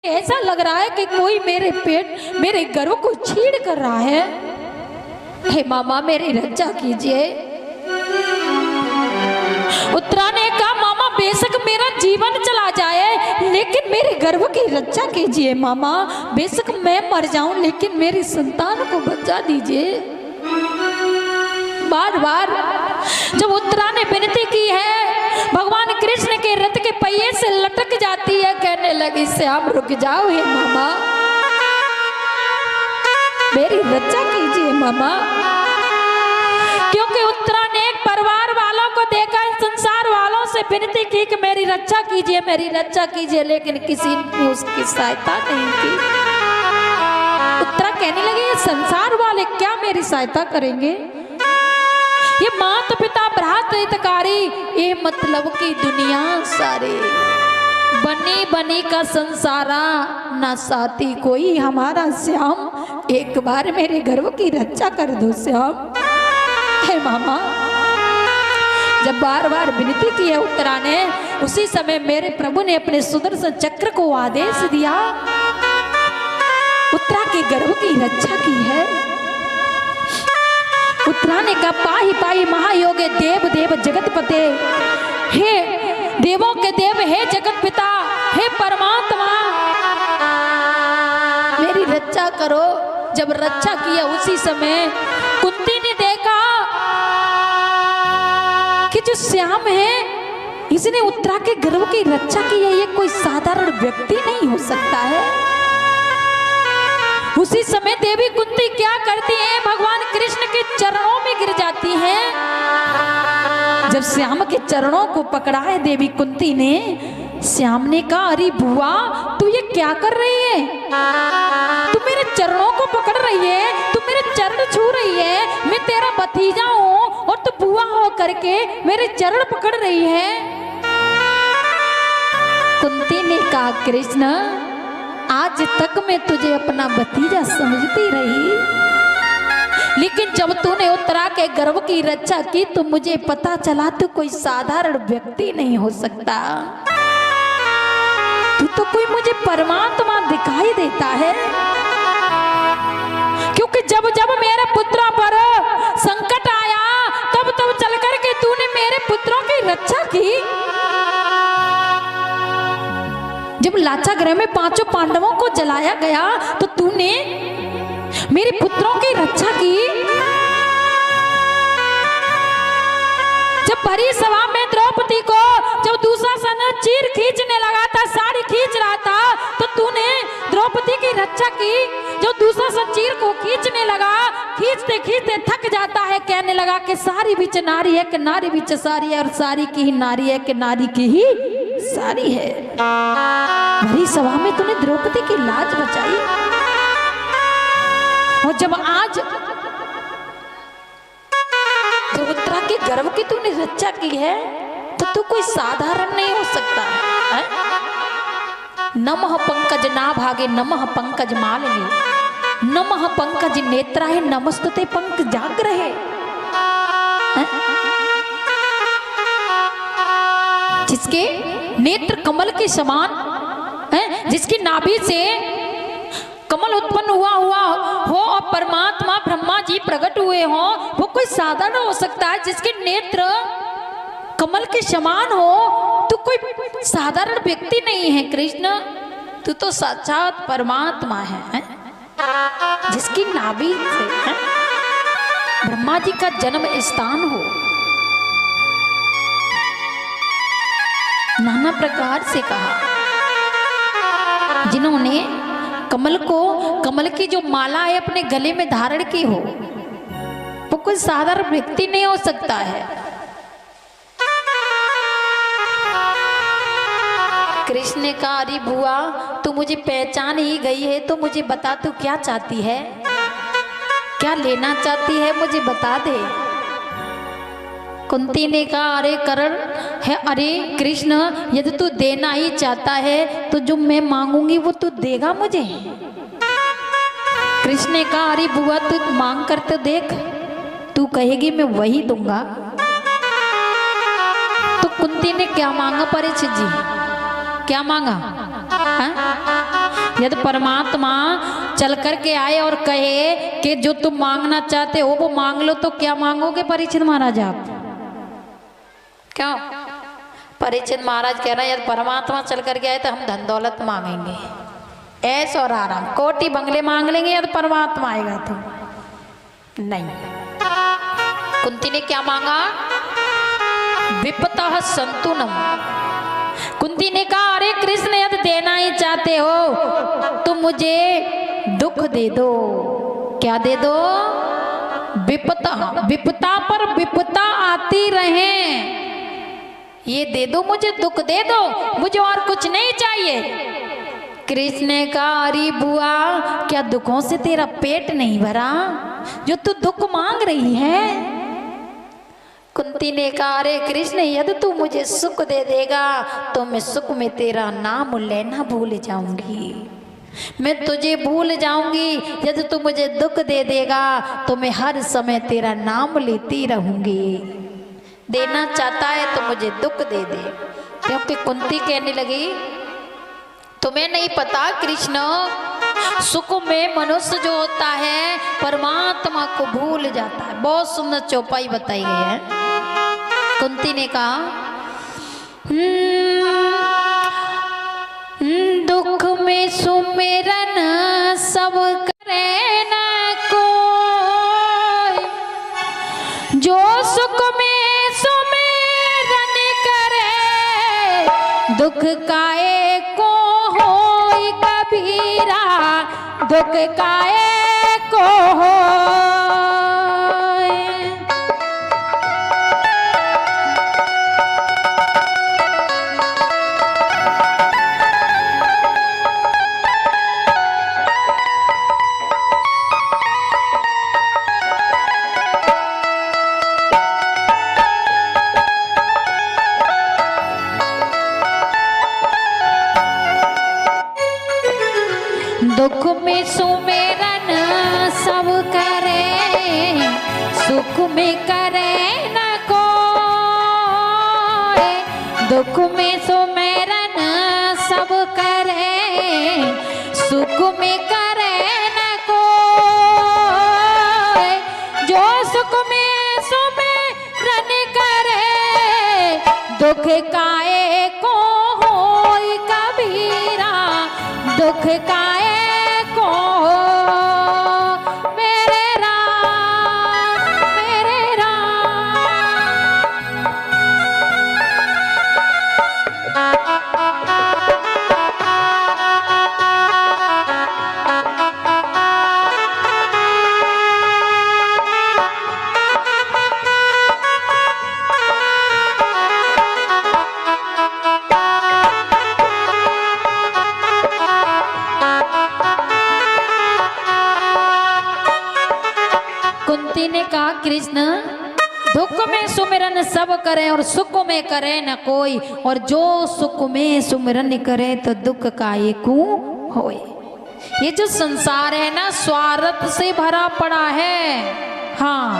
ऐसा लग रहा है कि कोई मेरे पेट मेरे गर्भ को छीड़ कर रहा है। हे मामा मेरी रक्षा कीजिए। उत्तरा ने कहा मामा बेशक मेरा जीवन चला जाए लेकिन मेरे गर्भ की रक्षा कीजिए मामा। बेशक मैं मर जाऊं लेकिन मेरी संतान को बचा दीजिए। बार बार जब उत्तरा ने विनती की है भगवान कृष्ण के रथ के पहिए से लटक जाती है, कहने लगी श्याम रुक जाओ हे मामा, मेरी रक्षा कीजिए मामा। क्योंकि उत्तरा ने एक परिवार वालों को देखा, संसार वालों से विनती की कि मेरी रक्षा कीजिए मेरी रक्षा कीजिए, लेकिन किसी ने उसकी सहायता नहीं की। उत्तरा कहने लगी ये संसार वाले क्या मेरी सहायता करेंगे, ये माता पिता भ्रात हितकारी, ये मतलब की दुनिया सारे बनी बनी का संसारा ना साथी कोई हमारा श्याम, एक बार मेरे गर्भ की रक्षा कर दो श्याम। हे मामा जब बार बार विनती की है उत्तरा ने, उसी समय मेरे प्रभु ने अपने सुदर्शन चक्र को आदेश दिया, उत्तरा के गर्भ की रक्षा की है। उत्तरा ने कहा पाही पाही महायोगे देव देव जगतपते, हे देवों के देव हे जगत पिता हे परमात्मा मेरी रक्षा करो। जब रक्षा किया उसी समय कुंती ने देखा कि जो श्याम है इसने उत्तरा के गर्भ की रक्षा की है, ये कोई साधारण व्यक्ति नहीं हो सकता है। उसी समय देवी कुंती क्या करती है, भगवान कृष्ण के चरणों में गिर जाती है। जब श्याम के चरणों को पकड़ा है देवी कुंती ने, श्याम ने कहा अरे बुआ तू ये क्या कर रही है, तू मेरे चरणों को पकड़ रही है, तू मेरे चरण छू रही है, मैं तेरा भतीजा हूँ और तू बुआ हो करके मेरे चरण पकड़ रही है। कुंती ने कहा कृष्ण आज तक मैं तुझे अपना भतीजा समझती रही, लेकिन जब तूने उत्तरा के गर्भ की रक्षा की तो मुझे पता चला तू कोई साधारण व्यक्ति नहीं हो सकता, तू तो कोई मुझे परमात्मा दिखाई देता है। क्योंकि जब जब मेरे पुत्रों पर संकट आया तब तब चल करके तूने मेरे पुत्रों की रक्षा की। जब लाचागृह में पांचों पांडवों को जलाया गया तो तूने मेरे पुत्रों की रक्षा की। जब भरी सभा में द्रौपदी को जब दुशासन चीर खींचने लगा था, साड़ी खींच रहा था, तो तूने द्रौपदी की रक्षा की। जो दुशासन चीर को खींचने लगा, खींचते खींचते थक जाता है, कहने लगा कि सारी बीच नारी है कि नारी बीच सारी है, और सारी की ही नारी है कि नारी की ही सारी है। भरी सभा में तूने द्रौपदी की लाज बचाई, और जब आज जब उत्तरा के गर्भ की तूने रक्षा की है तो तू कोई साधारण नहीं हो सकता है। नमः पंकज ना भागे नमः पंकज मालिनी, नमः पंकज नेत्राय नमस्तुते पंक जाग्रहे। जिसके नेत्र कमल के समान है, जिसकी नाभि से कमल उत्पन्न हुआ हो और परमात्मा ब्रह्मा जी प्रकट हुए हो, वो कोई साधारण हो सकता है। जिसके नेत्र कमल के समान हो तो कोई साधारण व्यक्ति नहीं है कृष्ण, तू तो साक्षात परमात्मा है। जिसकी नाभि से ब्रह्मा जी का जन्म स्थान हो, नाना प्रकार से कहा, जिन्होंने कमल की जो माला है अपने गले में धारण की हो, वो कोई साधारण व्यक्ति नहीं हो सकता है। कृष्ण ने कहा अरे बुआ तू मुझे पहचान ही गई है तो मुझे बता तू क्या चाहती है, क्या लेना चाहती है, मुझे बता दे। कुंती ने कहा अरे करण है, अरे कृष्ण यदि तू देना ही चाहता है तो जो मैं मांगूंगी वो तू देगा मुझे। कृष्ण ने कहा अरे बुआ तू मांग कर तो देख, तू कहेगी मैं वही दूंगा। तो कुंती ने क्या मांगा परीक्षित जी, क्या मांगा? यदि परमात्मा चल कर के आए और कहे कि जो तुम मांगना चाहते हो वो मांग लो, तो क्या मांगोगे परीक्षित महाराज आप? क्यों? परीक्षित महाराज कह रहे हैं यदि परमात्मा चल कर के आए तो हम धन दौलत मांगेंगे, ऐश और आराम, कोटी बंगले मांग लेंगे यदि परमात्मा आएगा तो। नहीं, कुंती ने क्या मांगा? विपतः संतुनम। कुंती ने कहा अरे कृष्ण यदि देना ही चाहते हो तो मुझे दुख दे दो। क्या दे दो? विपता, विपता पर विपता आती रहे, ये दे दो, मुझे दुख दे दो, मुझे और कुछ नहीं चाहिए। कृष्ण ने कहा अरे बुआ क्या दुखों से तेरा पेट नहीं भरा जो तू दुख मांग रही है? कुंती ने कहा अरे कृष्ण यदि तू मुझे सुख दे देगा तो मैं सुख में तेरा नाम लेना भूल जाऊंगी, मैं तुझे भूल जाऊंगी। यदि तू मुझे दुख दे देगा तो मैं हर समय तेरा नाम लेती रहूंगी। देना चाहता है तो मुझे दुख दे दे। क्योंकि कुंती कहने लगी तुम्हें नहीं पता कृष्ण, सुख में मनुष्य जो होता है परमात्मा को भूल जाता है। बहुत सुंदर चौपाई बताई गई है। कुंती ने कहा दुख में सुमिरन सब करे न कोई, जो सुख में सुमिरन करे दुख काए को होई कबीरा, दुख काए को होई। दुख में सुमिरन सब करे, सुख में करे न कोई। दुख में सुमिरन सब करे, सुख में करे न कोई। जो सुख में सुमिरन करे दुख काए को होई कबीरा, दुख काए ने कहा कृष्ण दुख में सुमिरन सब करे और सुख में करे न कोई, और जो सुख में सुमिरन करे तो दुख का एक होए। ये जो संसार है ना स्वार्थ से भरा पड़ा है। हाँ,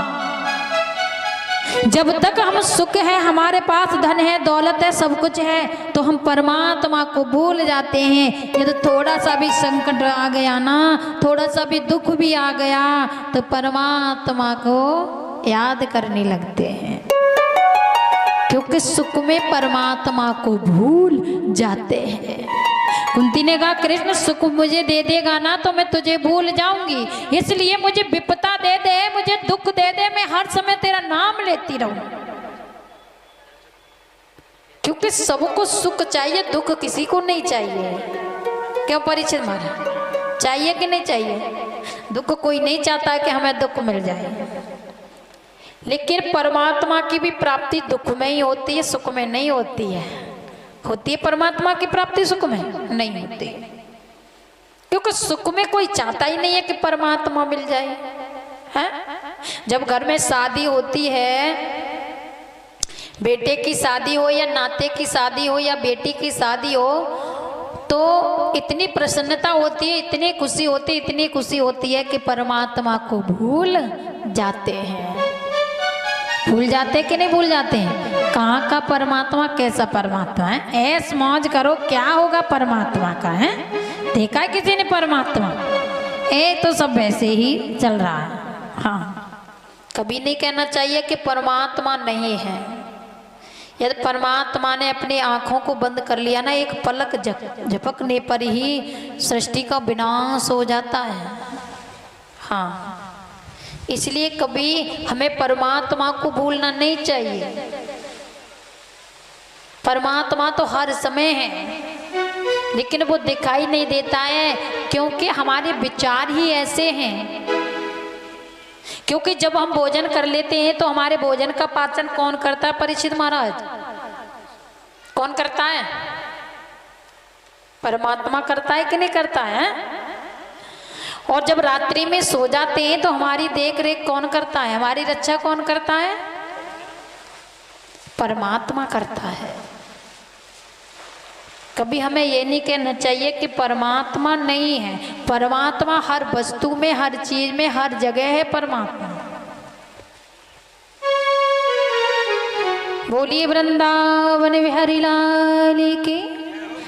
जब तक हम सुख है, हमारे पास धन है, दौलत है, सब कुछ है, तो हम परमात्मा को भूल जाते हैं। यदि थोड़ा सा भी संकट आ गया ना, थोड़ा सा भी दुख भी आ गया तो परमात्मा को याद करने लगते हैं, क्योंकि सुख में परमात्मा को भूल जाते हैं। कुंती ने कहा कृष्ण सुख मुझे दे देगा ना तो मैं तुझे भूल जाऊंगी, इसलिए मुझे विपदा दे दे, मुझे दुख दे दे, मैं हर समय तेरा नाम लेती रहूं। क्योंकि सबको सुख चाहिए, दुख किसी को नहीं चाहिए। क्यों परीक्षित महाराज, चाहिए कि नहीं चाहिए? दुख कोई नहीं चाहता है कि हमें दुख मिल जाए, लेकिन परमात्मा की भी प्राप्ति दुख में ही होती है, सुख में नहीं होती है। होती है परमात्मा की प्राप्ति सुख में? नहीं होती, क्योंकि सुख में कोई चाहता ही नहीं है कि परमात्मा मिल जाए। है? जब घर में शादी होती है, बेटे की शादी हो या नाते की शादी हो या बेटी की शादी हो, तो इतनी प्रसन्नता होती है, इतनी खुशी होती है, इतनी खुशी होती है कि परमात्मा को भूल जाते हैं। भूल जाते कि नहीं भूल जाते हैं? कहाँ का परमात्मा, कैसा परमात्मा है? ऐस मौज करो, क्या होगा परमात्मा का है? देखा है किसी ने परमात्मा? तो सब वैसे ही चल रहा है। हाँ, कभी नहीं कहना चाहिए कि परमात्मा नहीं है। यदि परमात्मा ने अपनी आंखों को बंद कर लिया ना, एक पलक झपकने पर ही सृष्टि का विनाश हो जाता है। हाँ, इसलिए कभी हमें परमात्मा को भूलना नहीं चाहिए। परमात्मा तो हर समय है, लेकिन वो दिखाई नहीं देता है क्योंकि हमारे विचार ही ऐसे हैं। क्योंकि जब हम भोजन कर लेते हैं तो हमारे भोजन का पाचन कौन करता है? परीक्षित महाराज, कौन करता है? परमात्मा करता है कि नहीं करता है? और जब रात्रि में सो जाते हैं तो हमारी देख रेख कौन करता है? हमारी रक्षा कौन करता है? परमात्मा करता है। कभी हमें ये नहीं कहना चाहिए कि परमात्मा नहीं है। परमात्मा हर वस्तु में, हर चीज में, हर जगह है परमात्मा। बोलिए वृंदावन बिहारी लाल की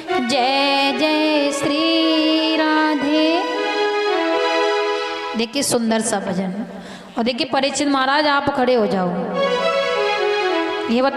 जय। जय श्री राधे। देखिए सुंदर सा भजन। और देखिए परीक्षित महाराज, आप खड़े हो जाओ। ये